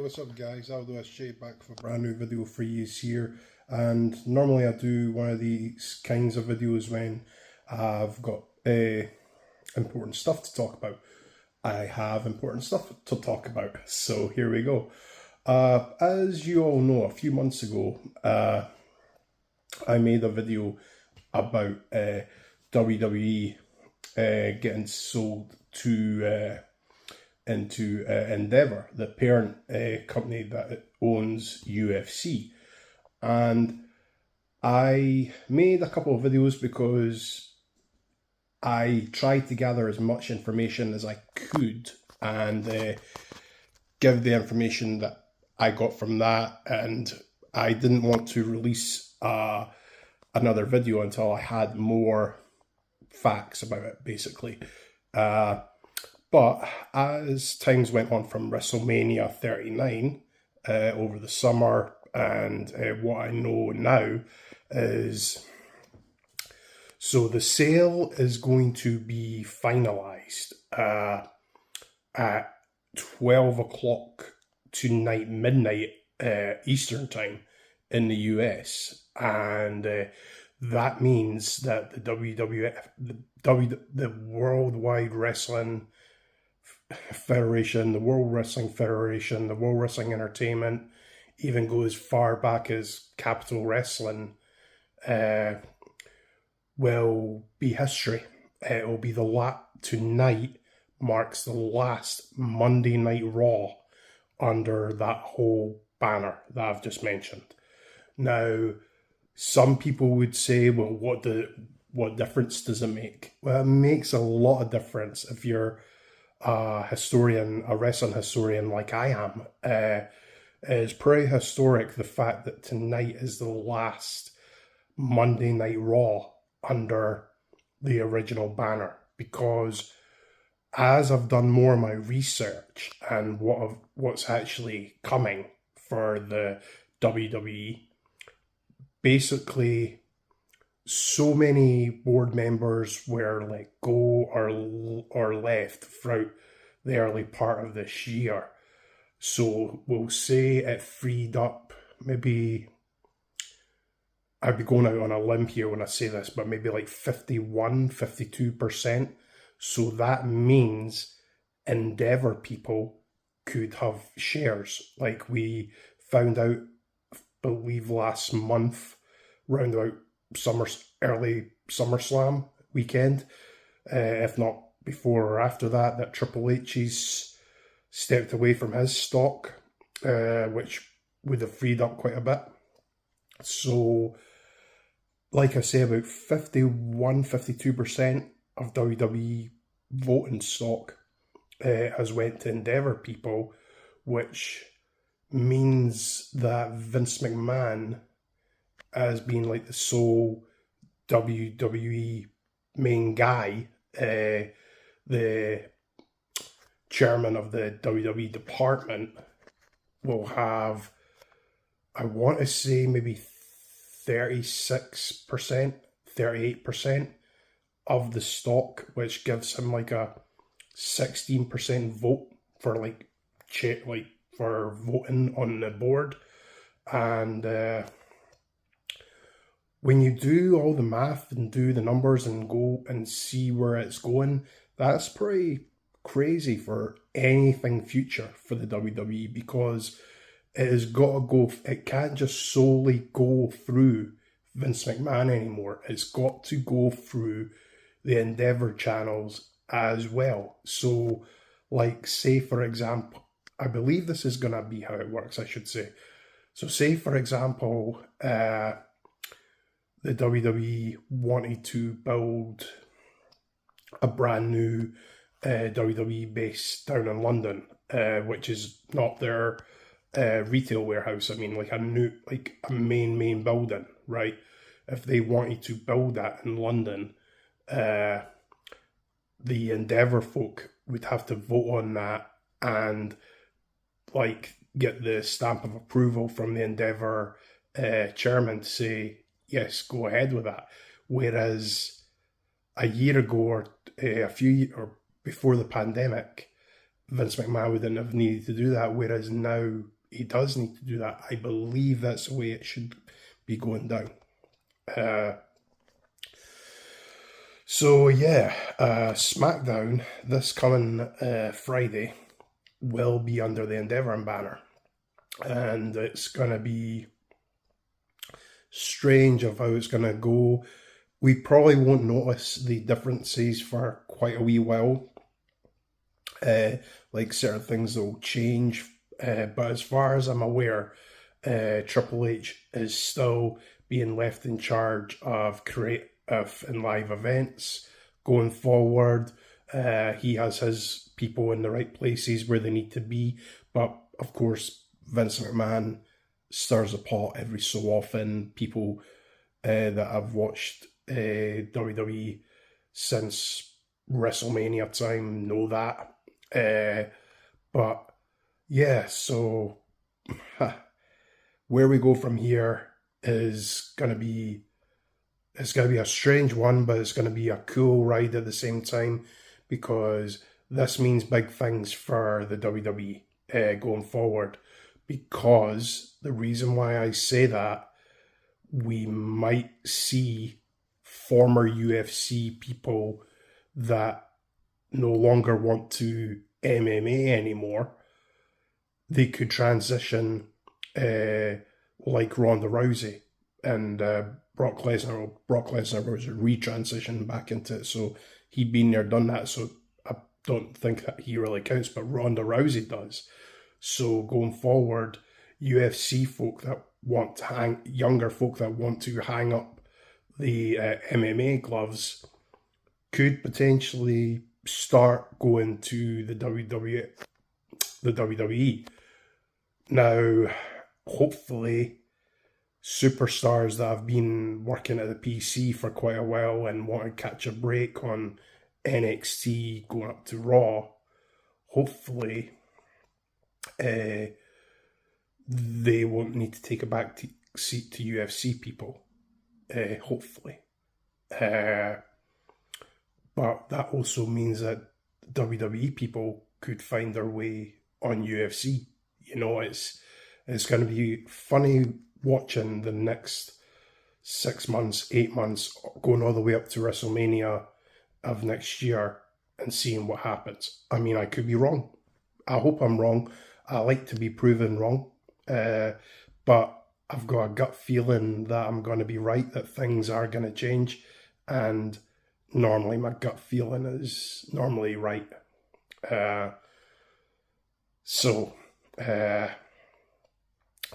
what's up guys, I'll back for a brand new video for you here. And normally I do one of these kinds of videos when I've got important stuff to talk about. I have important stuff to talk about, so here we go. As you all know, a few months ago I made a video about WWE getting sold to into Endeavour, the parent company that owns UFC. And I made a couple of videos because I tried to gather as much information as I could and give the information that I got from that, and I didn't want to release another video until I had more facts about it, basically. But as times went on from WrestleMania 39 over the summer, and what I know now is, so the sale is going to be finalised at 12 o'clock tonight, midnight Eastern time in the US, and that means that the WWF, the Worldwide Wrestling Federation, the World Wrestling Federation, the World Wrestling Entertainment, even go as far back as Capital Wrestling, will be history. It will be tonight marks the last Monday Night Raw under that whole banner that I've just mentioned. Now, some people would say, well, what difference does it make? Well, it makes a lot of difference if you're a historian, a wrestling historian like I am. It's pretty historic, the fact that tonight is the last Monday Night Raw under the original banner, because as I've done more of my research and what's actually coming for the WWE, basically so many board members were let go or left throughout the early part of this year. So we'll say it freed up, maybe, I'd be going out on a limb here when I say this, but maybe like 52%. So that means Endeavour people could have shares. Like we found out, I believe last month, round about early SummerSlam weekend, if not before or after that, that Triple H's stepped away from his stock, which would have freed up quite a bit. So, like I say, about 52% of WWE voting stock has went to Endeavour people, which means that Vince McMahon, as being like the sole WWE main guy, the chairman of the WWE department, will have, I want to say maybe 36%, 38% of the stock, which gives him like a 16% vote for for voting on the board. And when you do all the math and do the numbers and go and see where it's going, that's pretty crazy for anything future for the WWE, because it has got to go, it can't just solely go through Vince McMahon anymore. It's got to go through the Endeavour channels as well. So, like, say for example, I believe this is going to be how it works, I should say. So say for example, the WWE wanted to build a brand new WWE base down in London, which is not their retail warehouse. I mean, like a main building, right? If they wanted to build that in London, the Endeavour folk would have to vote on that and like get the stamp of approval from the Endeavour chairman to say, yes, go ahead with that. Whereas a year ago or before the pandemic, Vince McMahon wouldn't have needed to do that. Whereas now he does need to do that. I believe that's the way it should be going down. So yeah, SmackDown this coming Friday will be under the Endeavour banner, and it's going to be strange of how it's going to go. We probably won't notice the differences for quite a wee while. Like certain things will change, but as far as I'm aware, Triple H is still being left in charge of creative and live events going forward. He has his people in the right places where they need to be, but of course Vince McMahon stirs the pot every so often. People that have watched WWE since WrestleMania time know that. But yeah, so where we go from here is going to be, it's going to be a strange one, but it's going to be a cool ride at the same time, because this means big things for the WWE going forward. Because the reason why I say that, we might see former UFC people that no longer want to MMA anymore. They could transition like Ronda Rousey and Brock Lesnar. Brock Lesnar was retransitioned back into it, so he'd been there, done that. So I don't think that he really counts, but Ronda Rousey does. So going forward, UFC folk that want to younger folk that want to hang up the MMA gloves could potentially start going to the WWE. Now, hopefully, superstars that have been working at the PC for quite a while and want to catch a break on NXT going up to Raw, hopefully they won't need to take a back seat to UFC people, hopefully. But that also means that WWE people could find their way on UFC. You know, it's going to be funny watching the next 6 months, 8 months, going all the way up to WrestleMania of next year and seeing what happens. I mean, I could be wrong. I hope I'm wrong. I like to be proven wrong. But I've got a gut feeling that I'm going to be right, that things are going to change. And normally my gut feeling is normally right.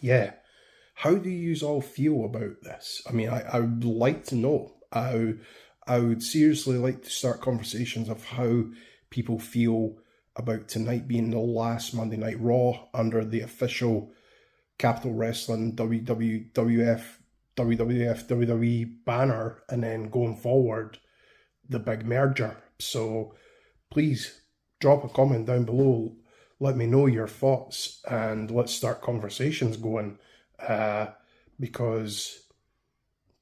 Yeah. How do you all feel about this? I mean, I would like to know. I would seriously like to start conversations of how people feel about tonight being the last Monday Night Raw under the official Capital Wrestling WWF WWE banner, and then going forward, the big merger. So please drop a comment down below. Let me know your thoughts and let's start conversations going, because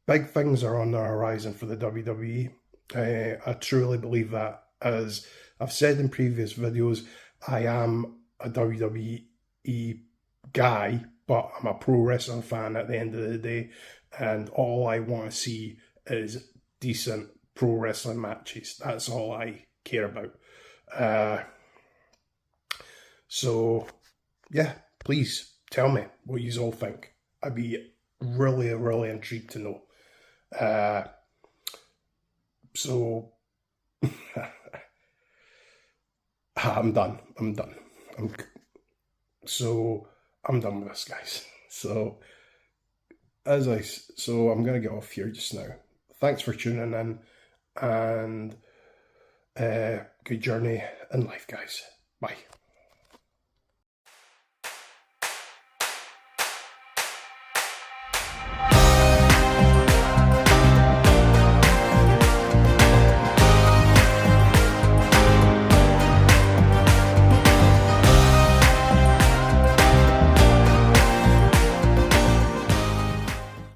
big things are on the horizon for the WWE. I truly believe that. As I've said in previous videos, I am a WWE guy, but I'm a pro wrestling fan at the end of the day, and all I want to see is decent pro wrestling matches. That's all I care about. So yeah, please tell me what you all think. I'd be really, really intrigued to know. So I'm done. I'm done with this, guys. So I'm gonna get off here just now. Thanks for tuning in, and good journey in life, guys. Bye.